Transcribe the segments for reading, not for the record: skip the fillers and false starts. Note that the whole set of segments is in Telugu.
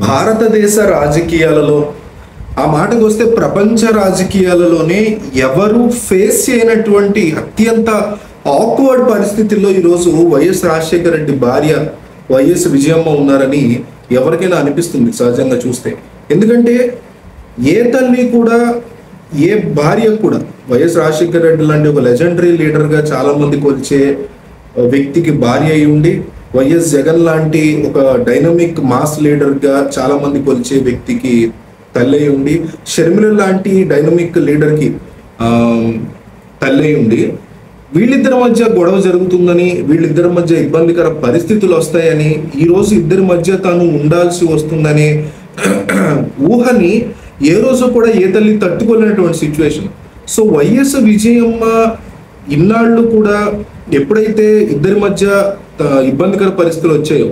భారతదేశ రాజకీయాలలో ఆ మాటకు వస్తే ప్రపంచ రాజకీయాలలోనే ఎవరు ఫేస్ చేయనటువంటి అత్యంత ఆక్వర్డ్ పరిస్థితుల్లో ఈరోజు వైఎస్ రాజశేఖర రెడ్డి భార్య వైఎస్ విజయమ్మ ఉన్నారని ఎవరికైనా అనిపిస్తుంది సహజంగా చూస్తే. ఎందుకంటే ఏ తల్లి కూడా ఏ భార్య కూడా వైఎస్ రాజశేఖర రెడ్డి లాంటి ఒక లెజెండరీ లీడర్గా చాలా మంది కొలిచే వ్యక్తికి భార్య అయి ఉండి, వైఎస్ జగన్ లాంటి ఒక డైనమిక్ మాస్ లీడర్గా చాలా మంది కొలిచే వ్యక్తికి తల్లి అయి ఉండి, షర్మిల లాంటి డైనమిక్ లీడర్కి తల్లి అయి ఉండి, వీళ్ళిద్దరి మధ్య గొడవ జరుగుతుందని, వీళ్ళిద్దరి మధ్య ఇబ్బందికర పరిస్థితులు వస్తాయని, ఈరోజు ఇద్దరి మధ్య తాను ఉండాల్సి వస్తుందనే ఊహని ఏ రోజు కూడా ఏ తల్లి తట్టుకోలేనటువంటి సిచ్యువేషన్. సో వైఎస్ విజయమ్మ ఇన్నాళ్ళు కూడా ఎప్పుడైతే ఇద్దరి మధ్య ఇబ్బందికర పరిస్థితులు వచ్చాయో,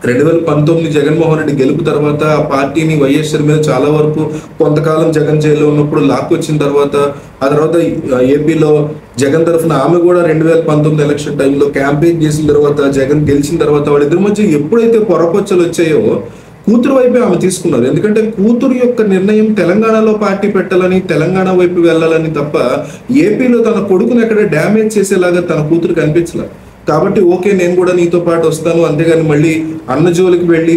2019 జగన్మోహన్ రెడ్డి గెలుపు తర్వాత ఆ పార్టీని వైఎస్ షర్మిల చాలా వరకు కొంతకాలం జగన్ జైల్లో ఉన్నప్పుడు లాక్కొచ్చిన తర్వాత, ఆ తర్వాత ఏపీలో జగన్ తరఫున ఆమె కూడా 2019 ఎలక్షన్ టైంలో క్యాంపెయిన్ చేసిన తర్వాత, జగన్ గెలిచిన తర్వాత వాళ్ళిద్దరి మధ్య ఎప్పుడైతే పొరపొచ్చలు వచ్చాయో కూతురు వైపే ఆమె తీసుకున్నారు. ఎందుకంటే కూతురు యొక్క నిర్ణయం తెలంగాణలో పార్టీ పెట్టాలని, తెలంగాణ వైపు వెళ్ళాలని తప్ప ఏపీలో తన కొడుకుని ఎక్కడ డ్యామేజ్ చేసేలాగా తన కూతురు కనిపించలేదు. కాబట్టి ఓకే, నేను కూడా నీతో పాటు వస్తాను, అంతేగాని మళ్ళీ అన్న జోలికి వెళ్ళి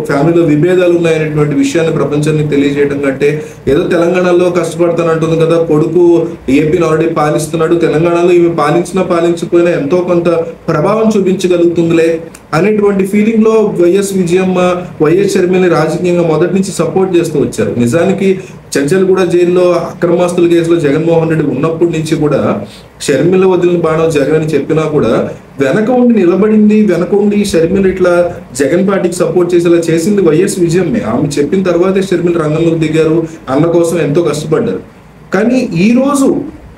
ఫ్యామిలీలో విభేదాలు ఉన్నాయనేటువంటి విషయాన్ని ప్రపంచానికి తెలియజేయడం కంటే, ఏదో తెలంగాణలో కష్టపడతానంటుంది కదా, కొడుకు ఏపీని ఆల్రెడీ పాలిస్తున్నాడు, తెలంగాణలో ఈమె పాలించినా పాలించకపోయినా ఎంతో కొంత ప్రభావం చూపించగలుగుతుందిలే అనేటువంటి ఫీలింగ్ లో వైఎస్ విజయమ్మ వైఎస్ షర్మిలని రాజకీయంగా మొదటి నుంచి సపోర్ట్ చేస్తూ వచ్చారు. నిజానికి చంచల్గూడ జైల్లో అక్రమాస్తుల కేసులో జగన్మోహన్ రెడ్డి ఉన్నప్పటి నుంచి కూడా షర్మిల వదిలిన బాణం జగన్ అని చెప్పినా కూడా వెనక ఉండి నిలబడింది, వెనక ఉండి షర్మిల ఇట్లా జగన్ పార్టీకి సపోర్ట్ చేసేలా చేసింది వైఎస్ విజయమ్మే. ఆమె చెప్పిన తర్వాతే షర్మిల రంగంలోకి దిగారు, అన్న కోసం ఎంతో కష్టపడ్డారు. కానీ ఈ రోజు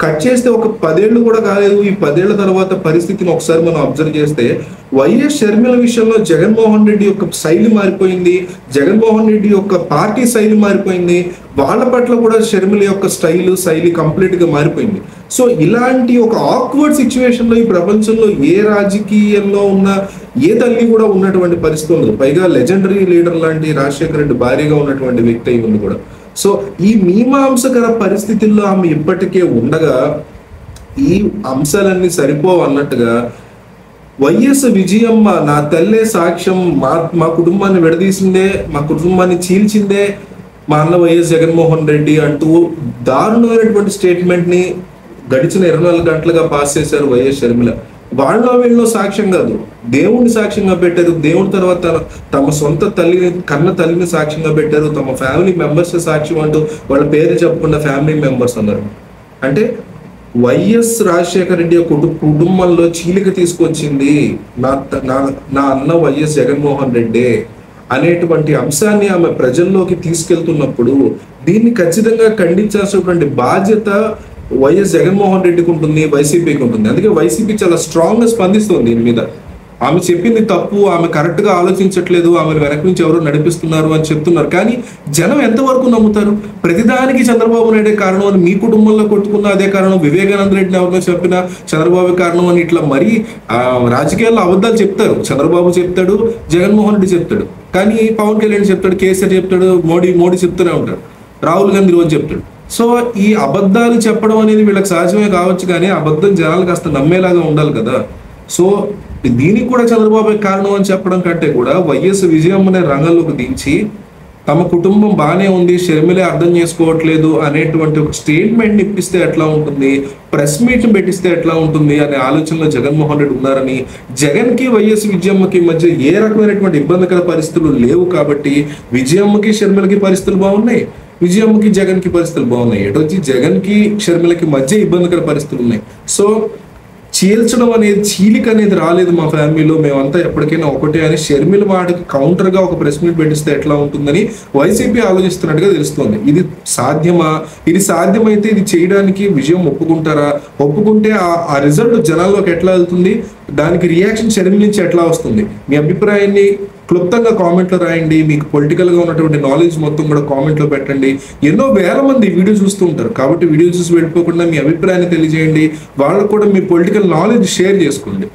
కట్ చేస్తే ఒక 10 ఏళ్ళు కూడా కాలేదు, ఈ 10 ఏళ్ల తర్వాత పరిస్థితిని ఒకసారి మనం అబ్జర్వ్ చేస్తే వైఎస్ షర్మిల విషయంలో జగన్మోహన్ రెడ్డి యొక్క శైలి మారిపోయింది, జగన్మోహన్ రెడ్డి యొక్క పార్టీ శైలి మారిపోయింది, వాళ్ళ పట్ల కూడా షర్మిల యొక్క శైలి కంప్లీట్ గా మారిపోయింది. సో ఇలాంటి ఒక ఆక్వర్డ్ సిచ్యువేషన్ లో ఈ ప్రపంచంలో ఏ రాజకీయంలో ఉన్న ఏ తల్లి కూడా ఉన్నటువంటి పరిస్థితి ఉండదు. పైగా లెజెండరీ లీడర్ లాంటి రాజశేఖర రెడ్డి భార్యగా ఉన్నటువంటి వ్యక్తి అయి ఉంది కూడా. సో ఈ మీమాంసకర పరిస్థితుల్లో ఆమె ఇప్పటికే ఉండగా ఈ అంశాలన్నీ సరిపోవన్నట్టుగా వైఎస్ విజయమ్మ నా తల్లే సాక్ష్యం, మా కుటుంబాన్ని విడదీసిందే, మా కుటుంబాన్ని చీల్చిందే మా అన్న వైఎస్ జగన్మోహన్ రెడ్డి అంటూ దారుణమైనటువంటి స్టేట్మెంట్ ని గడిచిన 24 గంటలుగా పాస్ చేశారు వైఎస్ షర్మిల. వీళ్ళలో సాక్ష్యం కాదు, దేవుడిని సాక్ష్యంగా పెట్టారు. దేవుడి తర్వాత తమ సొంత కన్న తల్లిని సాక్ష్యంగా పెట్టారు. తమ ఫ్యామిలీ మెంబర్స్ సాక్ష్యం అంటూ వాళ్ళ పేరు చెప్పకుండా ఫ్యామిలీ మెంబర్స్ అన్నారు. అంటే వైఎస్ రాజశేఖర రెడ్డి కుటుంబంలో చీలిక తీసుకొచ్చింది నా అన్న వైఎస్ జగన్మోహన్ రెడ్డి అనేటువంటి అంశాన్ని ఆమె ప్రజల్లోకి తీసుకెళ్తున్నప్పుడు దీన్ని ఖచ్చితంగా ఖండించాల్సినటువంటి బాధ్యత వైఎస్ జగన్మోహన్ రెడ్డికి ఉంటుంది, వైసీపీకి ఉంటుంది. అందుకే వైసీపీ చాలా స్ట్రాంగ్ గా స్పందిస్తుంది దీని మీద. ఆమె చెప్పింది తప్పు, ఆమె కరెక్ట్ గా ఆలోచించట్లేదు, ఆమె వెనక నుంచి ఎవరో నడిపిస్తున్నారు అని చెప్తున్నారు. కానీ జనం ఎంతవరకు నమ్ముతారు? ప్రతిదానికి చంద్రబాబు నాయుడే కారణం అని మీ కుటుంబంలో కొట్టుకున్న అదే కారణం, వివేకానంద రెడ్డిని ఎవరినో చెప్పినా చంద్రబాబు కారణం అని ఇట్లా మరీ రాజకీయాల్లో అబద్ధాలు చెప్తారు. చంద్రబాబు చెప్తాడు, జగన్మోహన్ రెడ్డి చెప్తాడు, కానీ పవన్ కళ్యాణ్ చెప్తాడు, కేసీఆర్ చెప్తాడు, మోడీ చెప్తూనే ఉంటాడు, రాహుల్ గాంధీ రోజు చెప్తాడు. సో ఈ అబద్ధాలు చెప్పడం అనేది వీళ్ళకి సహజమే కావచ్చు, కానీ అబద్ధం జనాలు కాస్త నమ్మేలాగా ఉండాలి కదా. సో దీనికి కూడా చంద్రబాబు కారణం అని చెప్పడం కంటే కూడా వైఎస్ విజయమ్మనే రంగంలోకి దించి తమ కుటుంబం బాగానే ఉంది, షర్మిలే అర్థం చేసుకోవట్లేదు అనేటువంటి ఒక స్టేట్మెంట్ ఇప్పిస్తే ఎట్లా ఉంటుంది, ప్రెస్ మీట్ పెట్టిస్తే ఎట్లా ఉంటుంది అనే ఆలోచనలో జగన్మోహన్ రెడ్డి ఉన్నారని, జగన్ కి వైఎస్ విజయమ్మకి మధ్య ఏ రకమైనటువంటి ఇబ్బందికర పరిస్థితులు లేవు కాబట్టి విజయమ్మకి షర్మిలకి పరిస్థితులు బాగున్నాయి, విజయమ్మకి జగన్ కి పరిస్థితులు బాగున్నాయి. ఎటు వచ్చి జగన్ కి షర్మిలకి మధ్య ఇబ్బందికర పరిస్థితులు ఉన్నాయి. సో చీల్చడం అనేది, చీలిక అనేది రాలేదు మా ఫ్యామిలీలో, మేమంతా ఎప్పటికైనా ఒకటే అని షర్మిల వాడికి కౌంటర్ గా ఒక ప్రెస్ మీట్ పెట్టిస్తే ఎట్లా ఉంటుందని వైసీపీ ఆలోచిస్తున్నట్టుగా తెలుస్తోంది. ఇది సాధ్యమా? ఇది సాధ్యమైతే ఇది చేయడానికి విజయం ఒప్పుకుంటారా? ఒప్పుకుంటే ఆ రిజల్ట్ జనాల్లోకి ఎట్లా వెళ్తుంది? దానికి రియాక్షన్ షర్మిల నుంచి ఎట్లా వస్తుంది? మీ అభిప్రాయాన్ని క్లుప్తంగా కామెంట్లో రాయండి. మీకు పొలిటికల్ గా ఉన్నటువంటి నాలెడ్జ్ మొత్తం కూడా కామెంట్లో పెట్టండి. ఎన్నో వేల మంది వీడియో చూస్తూ ఉంటారు కాబట్టి వీడియో చూసి వెళ్ళిపోకుండా మీ అభిప్రాయాన్ని తెలియజేయండి. వాళ్ళకు కూడా మీ పొలిటికల్ నాలెడ్జ్ షేర్ చేసుకోండి.